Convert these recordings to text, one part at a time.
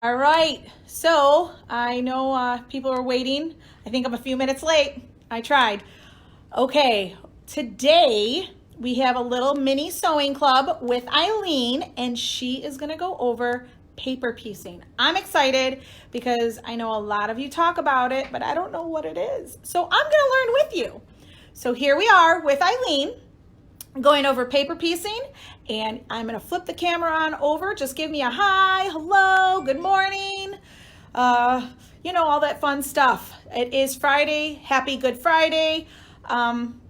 All right, so I know people are waiting. I think I'm a few minutes late. I tried. Okay, today we have a little mini sewing club with Eileen, and she is going to go over paper piecing. I'm excited because I know a lot of you talk about it, but I don't know what it is. So I'm going to learn with you. So here we are with Eileen going over paper piecing, and I'm going to flip the camera on over. Just give me a hi, hello, good morning, all that fun stuff. It is Friday. Happy Good Friday.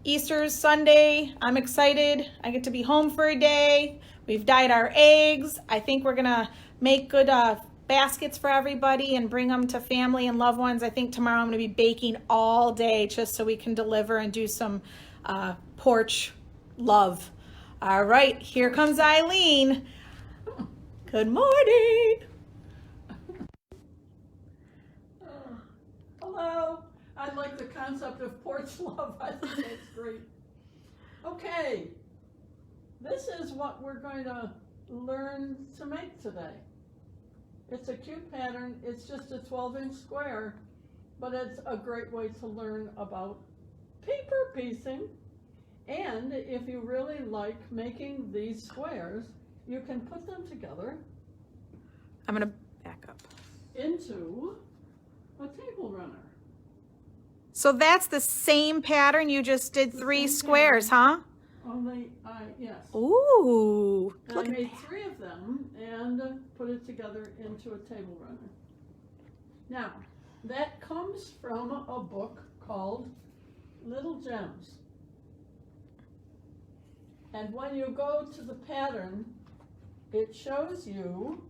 Easter's Sunday. I'm excited. I get to be home for a day. We've dyed our eggs. I think we're going to make good baskets for everybody and bring them to family and loved ones. I think tomorrow I'm going to be baking all day just so we can deliver and do some porch love. All right, here comes Eileen. Good morning. Hello. I like the concept of porch love. I think that's great. Okay, this is what we're going to learn to make today. It's a cute pattern. It's just a 12-inch square, but it's a great way to learn about paper piecing. And if you really like making these squares, you can put them together. I'm going to back up. Into a table runner. So that's the same pattern you just did three squares, huh? Only, yes. Ooh. And I made 3 of them and put it together into a table runner. Now, that comes from a book called Little Gems. And when you go to the pattern, it shows you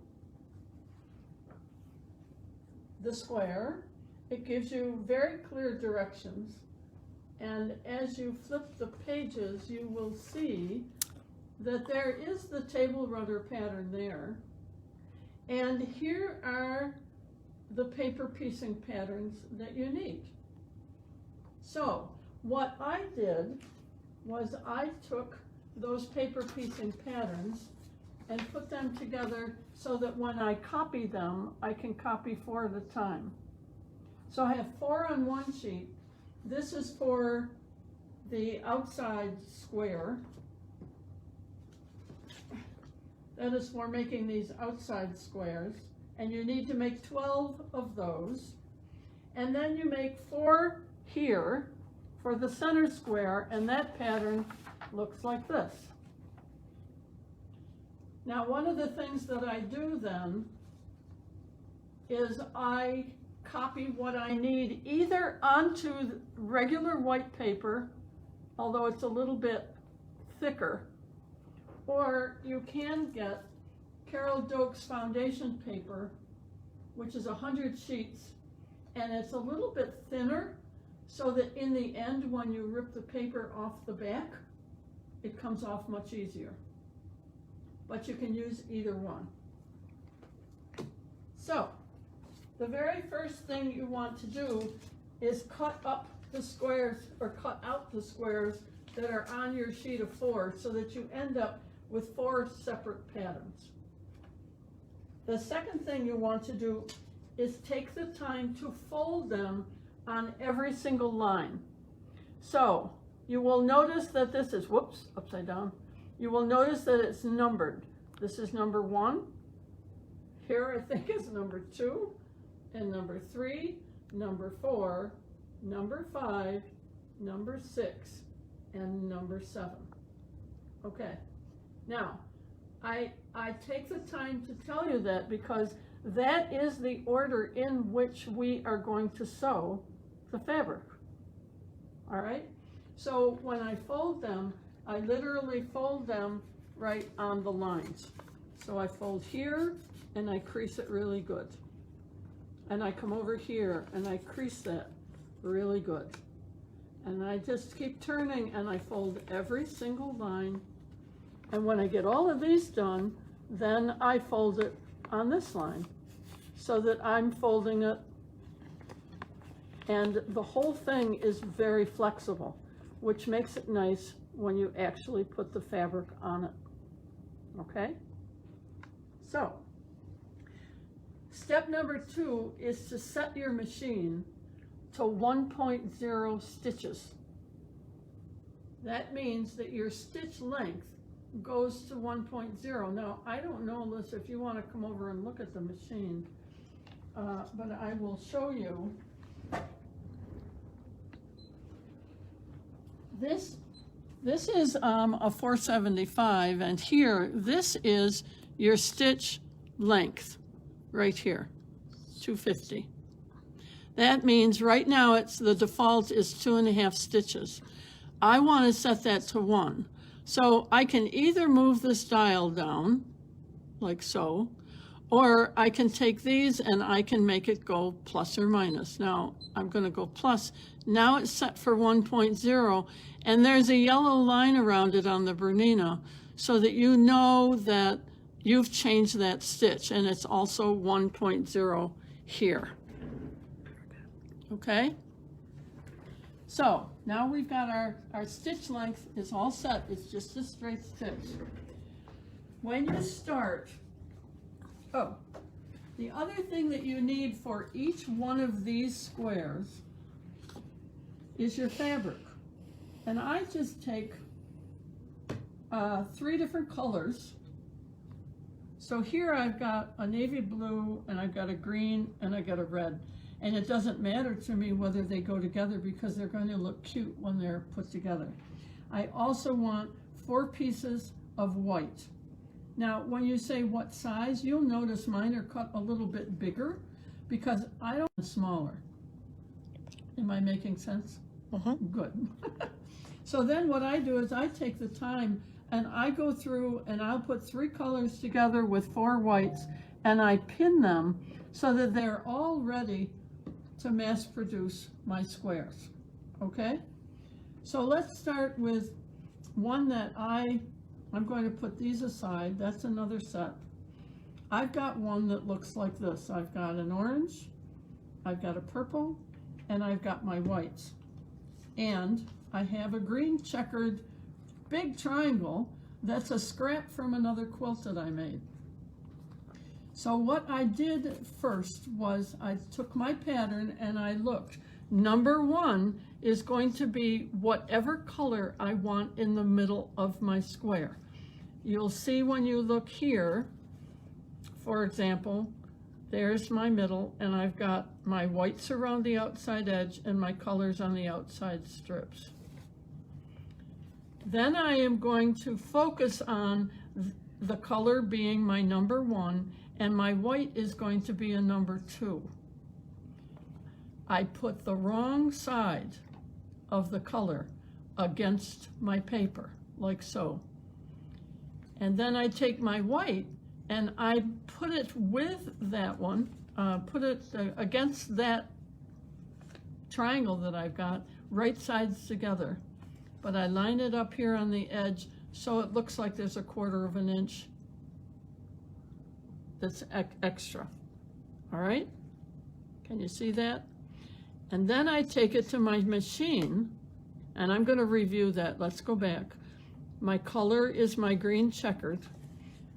the square. It gives you very clear directions. And as you flip the pages, you will see that there is the table runner pattern there. And here are the paper piecing patterns that you need. So what I did was I took those paper piecing patterns and put them together so that when I copy them, I can copy 4 at a time. So I have 4 on one sheet. This is for the outside square. That is for making these outside squares. And you need to make 12 of those. And then you make 4 here for the center square, and that pattern looks like this. Now, one of the things that I do then is I copy what I need either onto regular white paper, although it's a little bit thicker, or you can get Carol Doak's foundation paper, which is 100 sheets, and it's a little bit thinner, so that in the end, when you rip the paper off the back, it comes off much easier. But you can use either one. So, the very first thing you want to do is cut up the squares, or cut out the squares that are on your sheet of 4 so that you end up with 4 separate patterns. The second thing you want to do is take the time to fold them on every single line. So you will notice that this is, whoops, upside down. You will notice that it's numbered. This is number 1. Here I think is number 2, and number 3, number 4, number 5, number 6, and number 7. Okay, now I take the time to tell you that because that is the order in which we are going to sew the fabric. All right, so when I fold them, I literally fold them right on the lines. So I fold here and I crease it really good. And I come over here and I crease that really good. And I just keep turning and I fold every single line. And when I get all of these done, then I fold it on this line so that I'm folding it, and the whole thing is very flexible, which makes it nice when you actually put the fabric on it. Okay? So Step number 2 is to set your machine to 1.0 stitches. That means that your stitch length goes to 1.0. Now, I don't know, Alyssa, if you want to come over and look at the machine, but I will show you. This is a 475, and here, this is your stitch length, right here, 250. That means right now the default is 2.5 stitches. I want to set that to 1. So I can either move this dial down, like so, or I can take these and I can make it go plus or minus. Now, I'm going to go plus. Now it's set for 1.0, and there's a yellow line around it on the Bernina so that you know that you've changed that stitch, and it's also 1.0 here. Okay? So now we've got our stitch length is all set. It's just a straight stitch. When you start, the other thing that you need for each one of these squares is your fabric. And I just take 3 different colors. So here I've got a navy blue, and I've got a green, and I got a red. And it doesn't matter to me whether they go together because they're going to look cute when they're put together. I also want 4 pieces of white. Now, when you say what size, you'll notice mine are cut a little bit bigger because I don't want smaller. Am I making sense? Good. So then what I do is I take the time and I go through and I'll put 3 colors together with 4 whites, and I pin them so that they're all ready to mass produce my squares. Okay? So let's start with one that I'm going to put these aside. That's another set. I've got one that looks like this. I've got an orange, I've got a purple, and I've got my whites. And I have a green checkered big triangle that's a scrap from another quilt that I made. So what I did first was I took my pattern and I looked. Number 1 is going to be whatever color I want in the middle of my square. You'll see when you look here, for example, there's my middle, and I've got my whites around the outside edge and my colors on the outside strips. Then I am going to focus on the color being my number 1, and my white is going to be a number 2. I put the wrong side of the color against my paper, like so. And then I take my white and I put it with that one, put it against that triangle that I've got, right sides together. But I line it up here on the edge so it looks like there's a 1/4 of an inch that's extra. All right? Can you see that? And then I take it to my machine, and I'm going to review that. Let's go back. My color is my green checkered.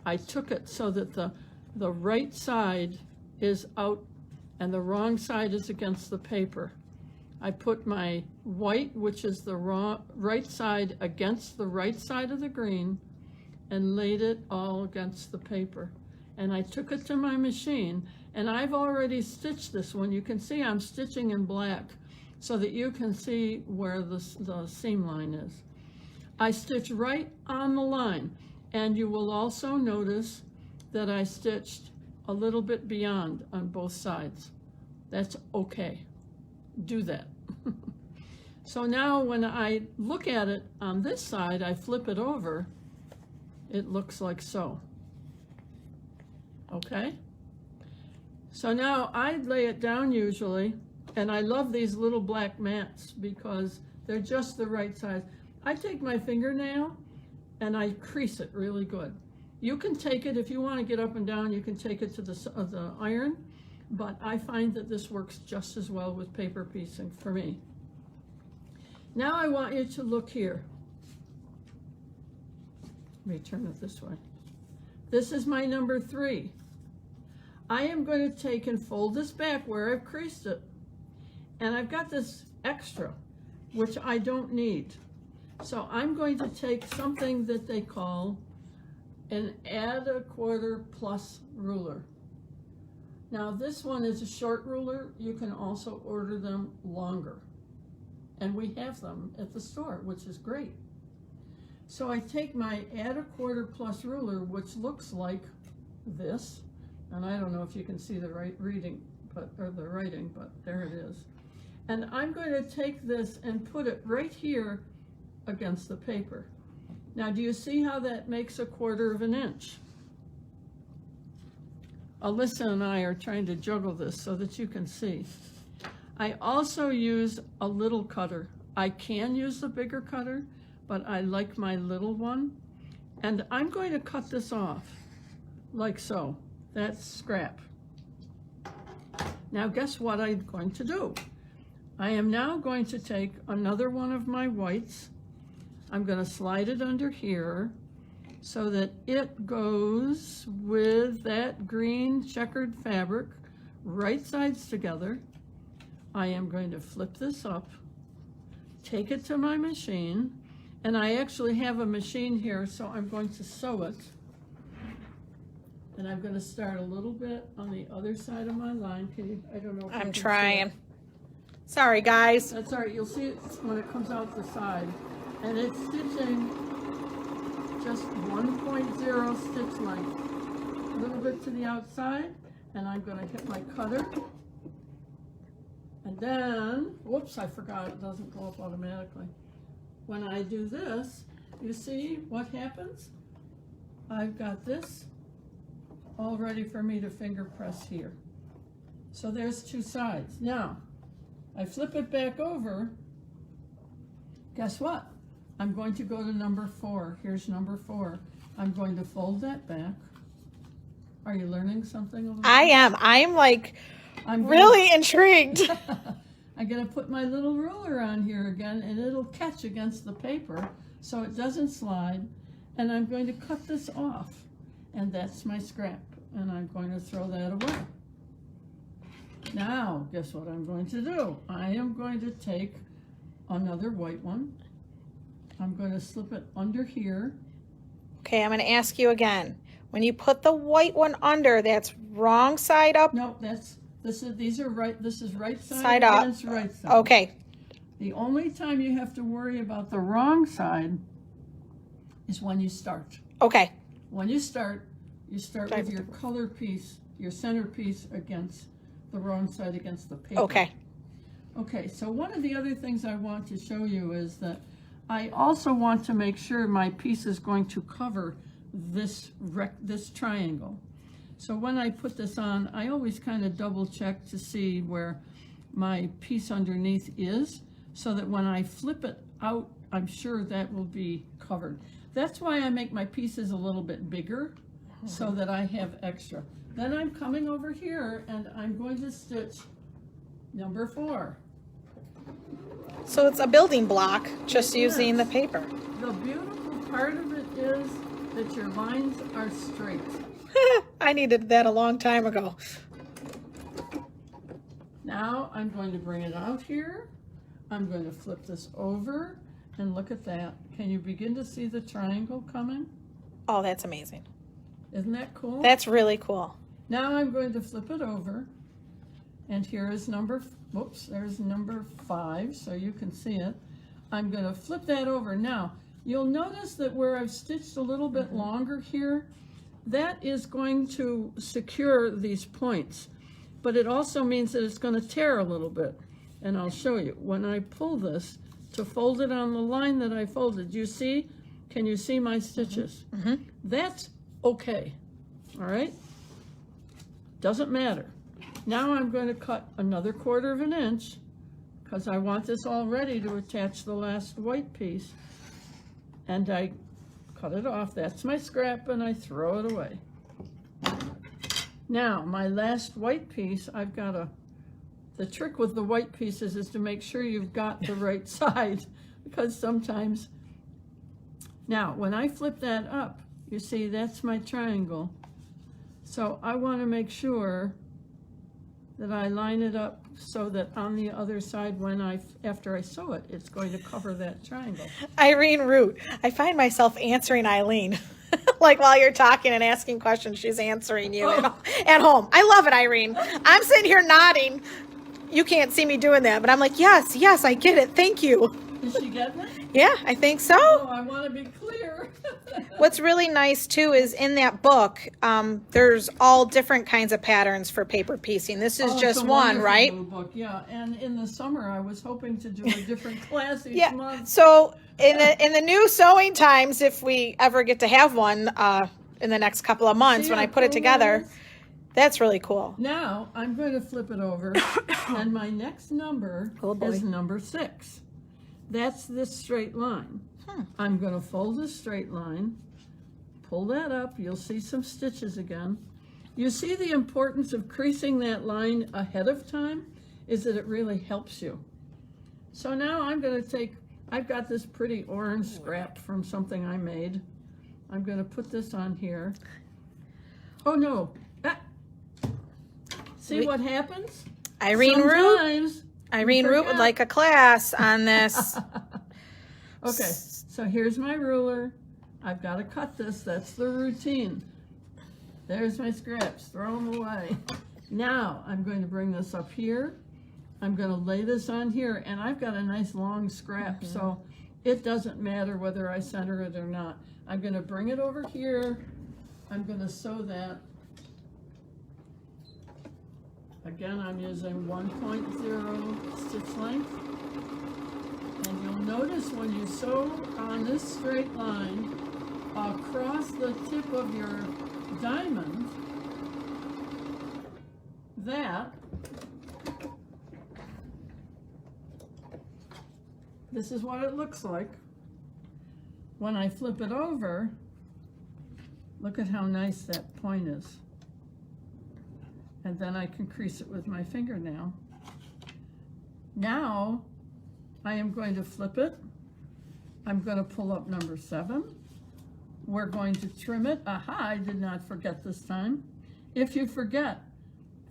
I took it so that the right side is out and the wrong side is against the paper. I put my white, which is the right side, against the right side of the green, and laid it all against the paper. And I took it to my machine, and I've already stitched this one. You can see I'm stitching in black so that you can see where the seam line is. I stitch right on the line, and you will also notice that I stitched a little bit beyond on both sides. That's okay. Do that. So now when I look at it on this side, I flip it over, it looks like so. Okay? So now I lay it down usually, and I love these little black mats because they're just the right size. I take my fingernail and I crease it really good. You can take it, if you want to get up and down, you can take it to the iron, but I find that this works just as well with paper piecing for me. Now I want you to look here. Let me turn it this way. This is my number 3. I am going to take and fold this back where I've creased it. And I've got this extra, which I don't need. So I'm going to take something that they call an add a quarter plus ruler. Now this one is a short ruler. You can also order them longer. And we have them at the store, which is great. So I take my add a quarter plus ruler, which looks like this. And I don't know if you can see the writing, but there it is. And I'm going to take this and put it right here against the paper. Now, do you see how that makes a 1/4 of an inch? Alyssa and I are trying to juggle this so that you can see. I also use a little cutter. I can use the bigger cutter, but I like my little one. And I'm going to cut this off like so. That's scrap. Now, guess what I'm going to do? I am now going to take another one of my whites. I'm going to slide it under here so that it goes with that green checkered fabric, right sides together. I am going to flip this up, take it to my machine, and I actually have a machine here, so I'm going to sew it. And I'm going to start a little bit on the other side of my line. Can you, I don't know if you I'm can see trying. it. Sorry, guys. That's all right, you'll see it when it comes out the side. And it's stitching just 1.0 stitch length. A little bit to the outside, and I'm gonna hit my cutter. And then, whoops, I forgot, it doesn't go up automatically. When I do this, you see what happens? I've got this all ready for me to finger press here. So there's 2 sides. Now, I flip it back over. Guess what? I'm going to go to number 4. Here's number 4. I'm going to fold that back. Are you learning something over there? I am. I'm like I'm really intrigued. I'm going to put my little ruler on here again, and it'll catch against the paper so it doesn't slide. And I'm going to cut this off. And that's my scrap. And I'm going to throw that away. Now, guess what I'm going to do? I am going to take another white one. I'm going to slip it under here. Okay, I'm going to ask you again. When you put the white one under, that's wrong side up? No, these are right, this is right Side up. against right side. Okay. The only time you have to worry about the wrong side is when you start. Okay. When you start with your color piece, your centerpiece against the wrong side against the paper. Okay. Okay, so one of the other things I want to show you is that I also want to make sure my piece is going to cover this triangle. So when I put this on, I always kind of double check to see where my piece underneath is, so that when I flip it out, I'm sure that will be covered. That's why I make my pieces a little bit bigger, so that I have extra. Then I'm coming over here and I'm going to stitch number 4. So it's a building block, just using the paper. The beautiful part of it is that your lines are straight. I needed that a long time ago. Now I'm going to bring it out here. I'm going to flip this over and look at that. Can you begin to see the triangle coming? Oh, that's amazing. Isn't that cool? That's really cool. Now I'm going to flip it over, and here is there's number 5, so you can see it. I'm going to flip that over. Now, you'll notice that where I've stitched a little bit longer here, that is going to secure these points, but it also means that it's going to tear a little bit, and I'll show you. When I pull this to fold it on the line that I folded, you see? Can you see my stitches? That's okay, all right? Doesn't matter. Now I'm going to cut another 1/4 of an inch because I want this all ready to attach the last white piece. And I cut it off. That's my scrap, and I throw it away. Now, my last white piece, I've got the trick with the white pieces is to make sure you've got the right side, because sometimes, now when I flip that up, you see that's my triangle. So I want to make sure that I line it up so that on the other side, after I sew it, it's going to cover that triangle. Irene Root. I find myself answering Eileen. Like while you're talking and asking questions, she's answering you at home. I love it, Irene. I'm sitting here nodding. You can't see me doing that, but I'm like, yes, I get it. Thank you. Did she get that? Yeah, I think so. Oh, I want to be clear. What's really nice too is in that book, there's all different kinds of patterns for paper piecing. This is It's just a one, wonderful right? little book, yeah. And in the summer, I was hoping to do a different class each Yeah. month. So in the new sewing times, if we ever get to have one in the next couple of months, See when how I put it cool together, that is? that's really cool. Now, I'm going to flip it over, and my next number Oh, boy. is number 6. That's this straight line. I'm going to fold this straight line, pull that up. You'll see some stitches again. You see the importance of creasing that line ahead of time is that it really helps you. So now I'm going to take, I've got this pretty orange scrap from something I made. I'm going to put this on here. Oh no. Ah. See what happens? Irene Root. Sometimes Irene you Root would forget. like a class on this. Okay, so here's my ruler. I've got to cut this. That's the routine. There's my scraps. Throw them away. Now I'm going to bring this up here. I'm going to lay this on here, and I've got a nice long scrap, so it doesn't matter whether I center it or not. I'm going to bring it over here. I'm going to sew that. Again, I'm using 1.0 stitch length. And you'll notice when you sew on this straight line across the tip of your diamond, that this is what it looks like. When I flip it over, look at how nice that point is. And then I can crease it with my fingernail. Now, I am going to flip it. I'm going to pull up number 7. We're going to trim it. Aha, I did not forget this time. If you forget,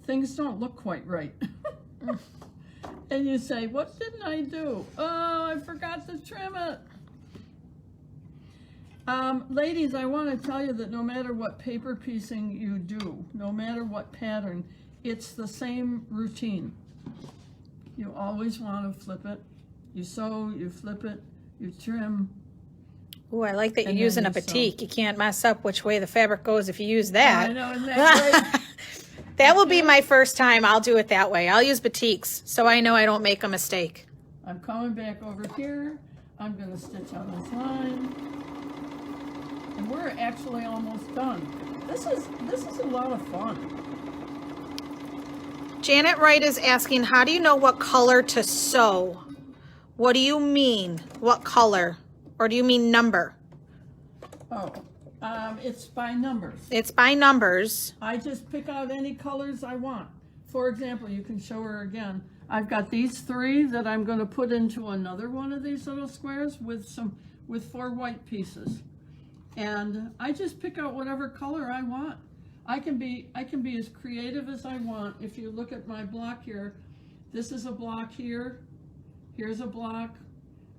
things don't look quite right. And you say, what didn't I do? Oh, I forgot to trim it. Ladies, I want to tell you that no matter what paper piecing you do, no matter what pattern, it's the same routine. You always want to flip it. You sew, you flip it, you trim. Ooh, I like that you're And using a then you sew. batik. You can't mess up which way the fabric goes if you use that. I know, isn't that great? That will be my first time. I'll do it that way. I'll use batiks so I know I don't make a mistake. I'm coming back over here. I'm going to stitch on this line. And we're actually almost done. This is a lot of fun. Janet Wright is asking, how do you know what color to sew? What do you mean? What color? Or do you mean number? Oh, it's by numbers. It's by numbers. I just pick out any colors I want. For example, you can show her again. I've got these 3 that I'm going to put into another one of these little squares with 4 white pieces. And I just pick out whatever color I want. I can be as creative as I want. If you look at my block here, this is a block here. Here's a block.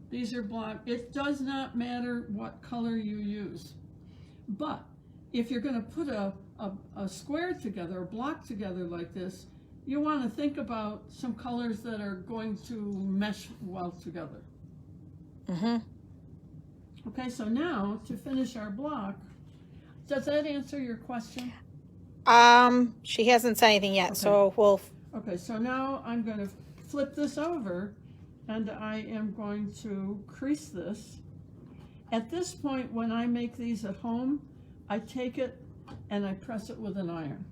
These are block. It does not matter what color you use. But if you're going to put a square together, a block together like this, you want to think about some colors that are going to mesh well together. Mm-hmm. Okay, so now to finish our block, does that answer your question? She hasn't said anything yet, Okay. so we'll. Okay, so now I'm going to flip this over and I am going to crease this. At this point, when I make these at home, I take it and I press it with an iron.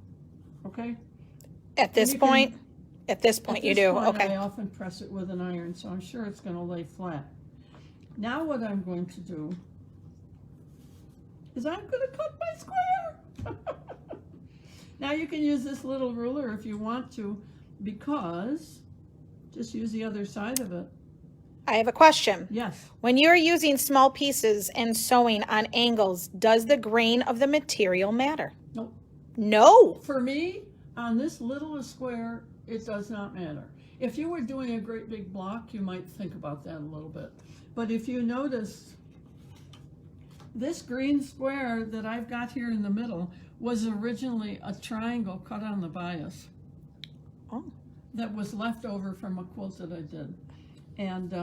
Okay? At this you can- point, at this At point you this do. point, Okay. I often press it with an iron, so I'm sure it's going to lay flat. Now what I'm going to do is I'm going to cut my square. Now you can use this little ruler if you want to, because just use the other side of it. I have a question. Yes. When you're using small pieces and sewing on angles, does the grain of the material matter? Nope. No. For me, on this little square, it does not matter. If you were doing a great big block, you might think about that a little bit. But if you notice, this green square that I've got here in the middle was originally a triangle cut on the bias. Oh. That was left over from a quilt that I did. And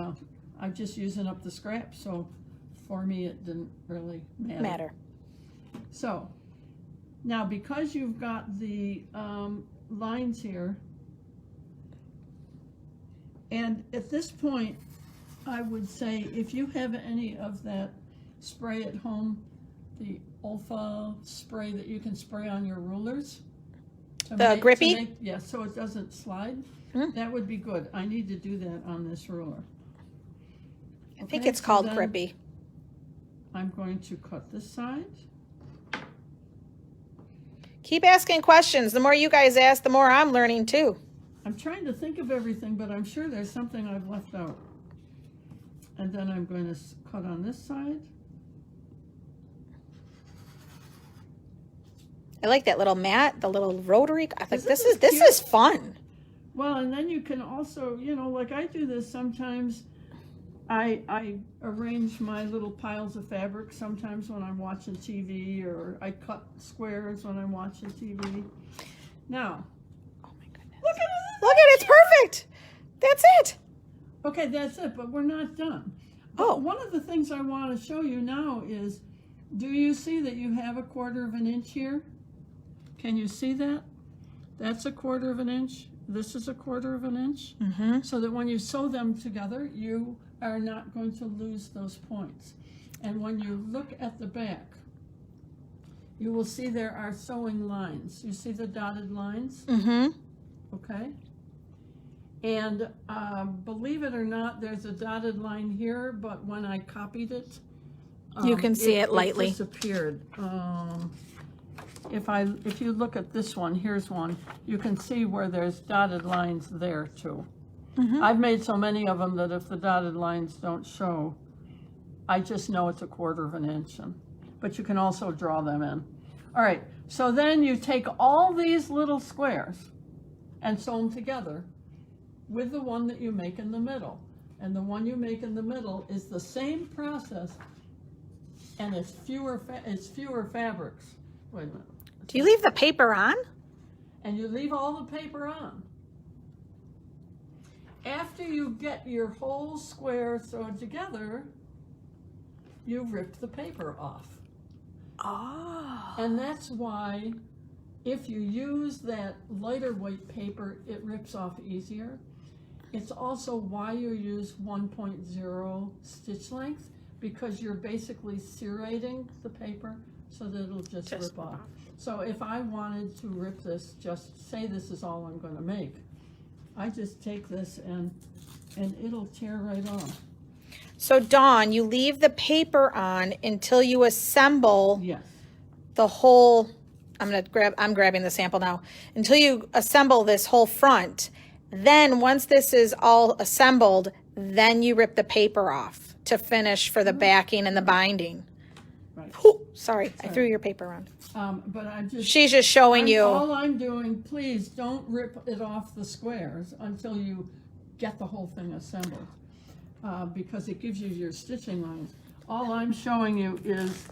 I'm just using up the scrap, so for me it didn't really matter. So, now because you've got the lines here, and at this point, I would say if you have any of that spray at home, the Olfa spray that you can spray on your rulers. Grippy? Yeah, so it doesn't slide. Mm. That would be good. I need to do that on this ruler. I think Okay, it's so called then Grippy. I'm going to cut this side. Keep asking questions. The more you guys ask, the more I'm learning too. I'm trying to think of everything, but I'm sure there's something I've left out. And then I'm going to cut on this side. I like that little mat, the little rotary. I think this Isn't is this fun. Well, and then you can also, you know, like I do this sometimes. I arrange my little piles of fabric sometimes when I'm watching TV, or I cut squares when I'm watching TV. Now, Oh my goodness. look at it. Look at it, it's perfect. That's it. Okay, that's it, but we're not done. Oh. One of the things I want to show you now is, do you see that you have a 1/4 of an inch here? Can you see that? That's a 1/4 of an inch. This is a 1/4 of an inch. Mm-hmm. So that when you sew them together, you are not going to lose those points. And when you look at the back, you will see there are sewing lines. You see the dotted lines? Mm-hmm. Okay. And believe it or not, there's a dotted line here, but when I copied it, You can see it lightly. It disappeared. If you look at this one, here's one, you can see where there's dotted lines there too. Mm-hmm. I've made so many of them that if the dotted lines don't show, I just know it's a 1/4 of an inch. But you can also draw them in. All right, so then you take all these little squares and sew them together with the one that you make in the middle. And the one you make in the middle is the same process, and it's fewer fabrics. Wait a minute. Do you leave the paper on? And you leave all the paper on. After you get your whole square sewed together, you rip the paper off. Oh. And that's why if you use that lighter weight paper, it rips off easier. It's also why you use 1.0 stitch length, because you're basically serrating the paper so that it'll just rip off. So if I wanted to rip this, just say this is all I'm going to make, I just take this and it'll tear right off. So Dawn, you leave the paper on until you assemble Yes. the whole, I'm grabbing the sample now, until you assemble this whole front. Then once this is all assembled, then you rip the paper off to finish for the backing and the binding. Right. Whew, sorry, I threw your paper around. But I'm just. She's just showing you. All I'm doing, please don't rip it off the squares until you get the whole thing assembled, because it gives you your stitching lines. All I'm showing you is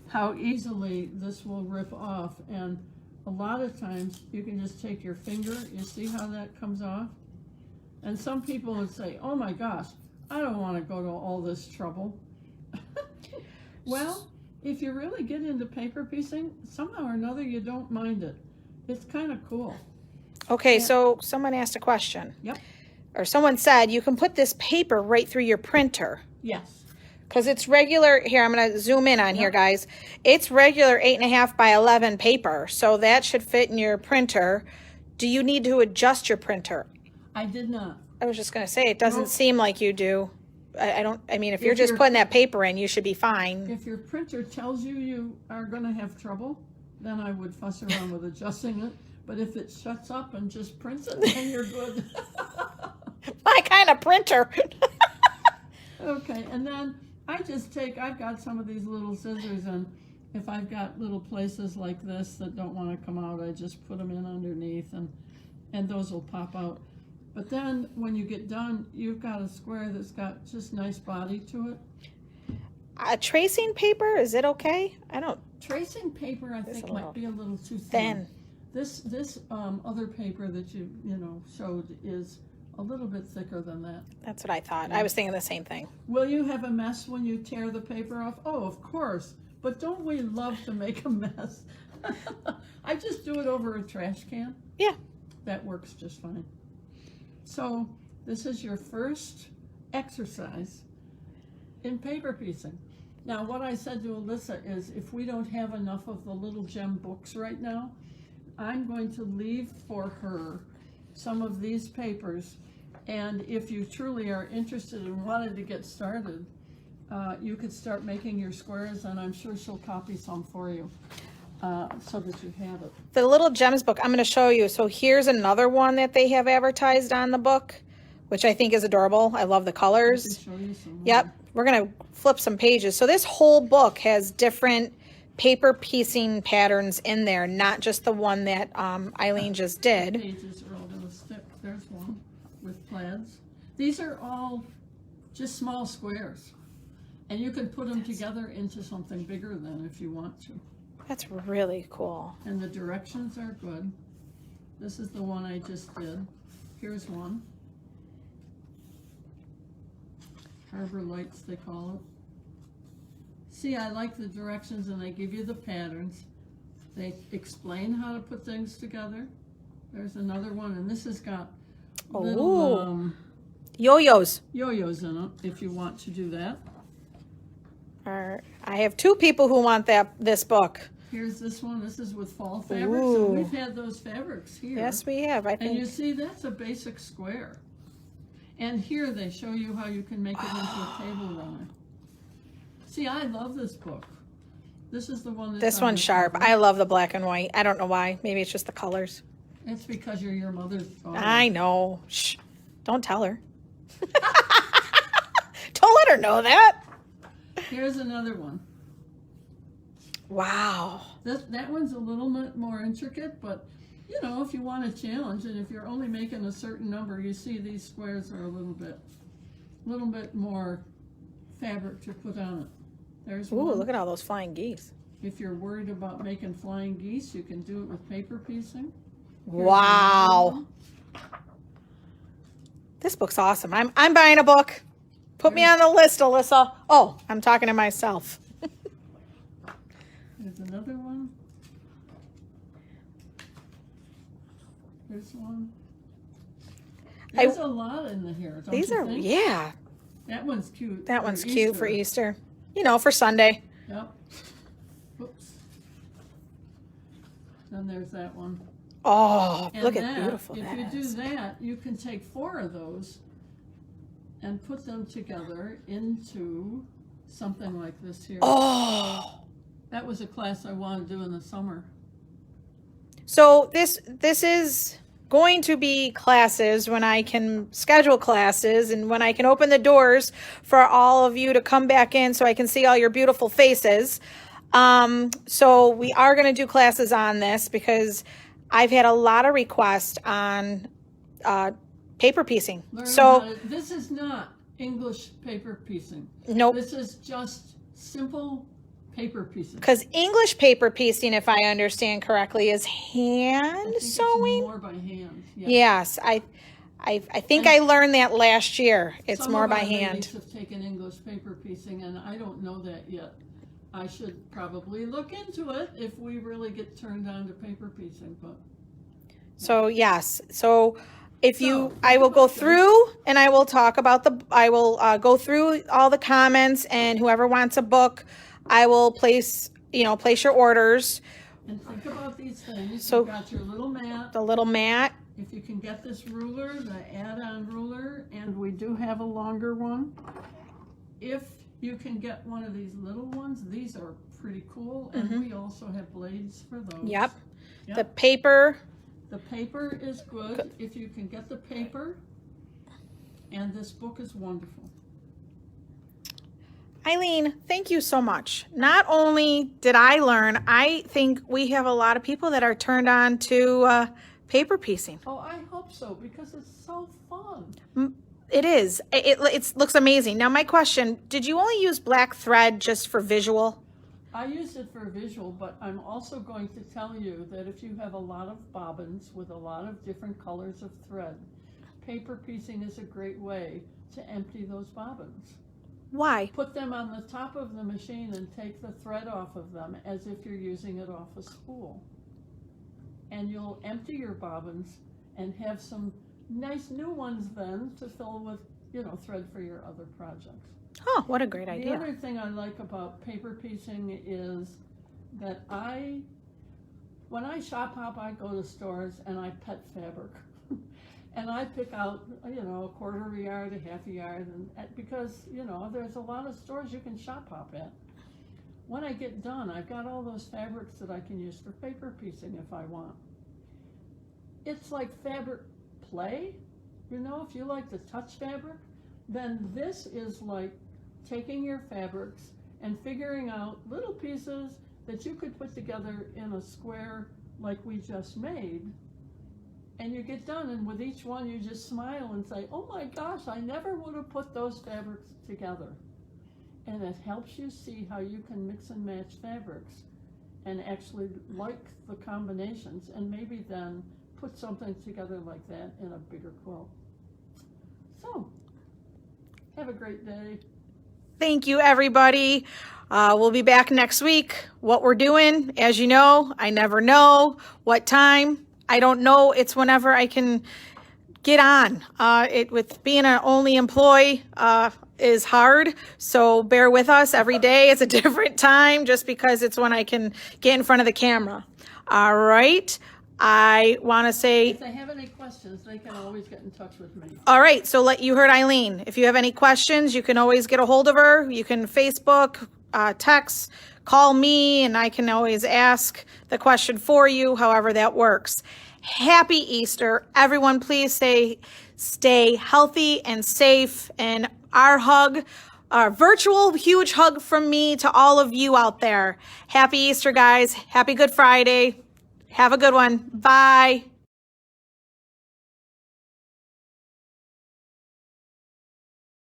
how easily this will rip off, and a lot of times you can just take your finger, you see how that comes off? And some people would say, oh my gosh, I don't want to go to all this trouble. Well, if you really get into paper piecing, somehow or another you don't mind it. It's kind of cool. Okay, so someone asked a question. Yep. Or someone said you can put this paper right through your printer. Yes. Because it's regular, here, I'm going to zoom in on here, guys. It's regular 8.5 by 11 paper, so that should fit in your printer. Do you need to adjust your printer? I did not. I was just going to say, it doesn't Nope. seem like you do. I mean, if you're just putting that paper in, you should be fine. If your printer tells you you are going to have trouble, then I would fuss around with adjusting it. But if it shuts up and just prints it, then you're good. My kind of printer. Okay, and then I've got some of these little scissors, and if I've got little places like this that don't want to come out, I just put them in underneath, and those will pop out. But then when you get done, you've got a square that's got just nice body to it. Tracing paper, is it okay? I don't. Tracing paper, I think, a might little be a little too Thin. This other paper that you showed is a little bit thicker than that. That's what I thought. I was thinking the same thing. Will you have a mess when you tear the paper off? Oh, of course. But don't we love to make a mess? I just do it over a trash can. Yeah. That works just fine. So this is your first exercise in paper piecing. Now, what I said to Alyssa is if we don't have enough of the little gem books right now, I'm going to leave for her some of these papers. And if you truly are interested and wanted to get started, you could start making your squares, and I'm sure she'll copy some for you so that you have it. The little gems book, I'm going to show you. So here's another one that they have advertised on the book, which I think is adorable. I love the I colors. can show you some more. Yep. We're going to flip some pages. So this whole book has different paper piecing patterns in there, not just the one that Eileen just did. Pages are all going to stick. There's one with plaids. These are all just small squares. And you can put them together into something bigger then if you want to. That's really cool. And the directions are good. This is the one I just did. Here's one. Harbor Lights, they call it. See, I like the directions, and they give you the patterns. They explain how to put things together. There's another one, and this has got little Yo-yos. yo-yos in it if you want to do that. I have two people who want this book. Here's this one. This is with fall fabrics, Ooh. and we've had those fabrics here. Yes, we have. I And you think. see, that's a basic square. And here they show you how you can make it into a table runner. See, I love this book. This is the one that's This on one's the sharp. cover. I love the black and white. I don't know why. Maybe it's just the colors. It's because you're your mother's daughter. I know. Shh. Don't tell her. Don't let her know that. Here's another one. Wow. That one's a little bit more intricate, but you know, if you want a challenge, and if you're only making a certain number, you see these squares are a little bit more fabric to put on it. There's Ooh, one. look at all those flying geese. If you're worried about making flying geese, you can do it with paper piecing. Wow. This book's awesome. I'm buying a book. Put me on the list, Alyssa. Oh, I'm talking to myself. There's another one. There's one. There's a lot in the here. Don't These you are, think? yeah. That one's cute. That for one's cute for Easter. Easter. You know, for Sunday. Yep. Oops. Then there's that one. Oh, And look that, at beautiful if that you do is. that, you can take 4 of those and put them together into something like this here. Oh. That was a class I wanted to do in the summer. So this is going to be classes when I can schedule classes and when I can open the doors for all of you to come back in so I can see all your beautiful faces. So we are going to do classes on this because I've had a lot of requests on paper piecing. Learn So how to- this is not English paper piecing. nope. This is just simple paper piecing. Because English paper piecing, if I understand correctly, is I hand think it's sewing. more by hand. Yeah. Yes, I think I learned that last year. It's Some more of by our hand. ladies have taken English paper piecing, and I don't know that yet. I should probably look into it if we really get turned on to paper piecing. But So yes, so if you, So, I will go questions? through and I will talk about I will go through all the comments, and whoever wants a book, I will place your orders. and think about these things. So- You've got your little mat. The little mat. If you can get this ruler, the add-on ruler, and we do have a longer one. If you can get one of these little ones, these are pretty cool, and we also have blades for those. Yep. Yep. The paper. The paper is good if you can get the paper, and this book is wonderful. Eileen, thank you so much. Not only did I learn, I think we have a lot of people that are turned on to paper piecing. Oh, I hope so, because it's so fun. It is. It looks amazing. Now, my question, did you only use black thread just for visual? I use it for visual, but I'm also going to tell you that if you have a lot of bobbins with a lot of different colors of thread, paper piecing is a great way to empty those bobbins. Why? Put them on the top of the machine and take the thread off of them as if you're using it off a spool. And you'll empty your bobbins and have some nice new ones then to fill with, thread for your other projects. Oh, what a great The idea. other thing I like about paper piecing is that when I shop hop, I go to stores and I pet fabric. And I pick out, a quarter of a yard, a half a yard, and because, there's a lot of stores you can shop hop at. When I get done, I've got all those fabrics that I can use for paper piecing if I want. It's like fabric play, if you like to touch fabric, then this is like taking your fabrics and figuring out little pieces that you could put together in a square like we just made. And you get done, and with each one you just smile and say, oh my gosh, I never would have put those fabrics together. And it helps you see how you can mix and match fabrics and actually like the combinations, and maybe then put something together like that in a bigger quilt. So, have a great day. Thank you, everybody. We'll be back next week. What we're doing, as you know, I never know what time. I don't know. It's whenever I can get on. With being an only employee is hard, so bear with us. Every day it's a different time just because it's when I can get in front of the camera. All right. I want to say, If they have any questions, they can always get in touch with me. all right, so you heard Eileen. If you have any questions, you can always get a hold of her. You can Facebook, text, call me, and I can always ask the question for you, however that works. Happy Easter. Everyone, please stay healthy and safe. And our virtual huge hug from me to all of you out there. Happy Easter, guys. Happy Good Friday. Have a good one. Bye.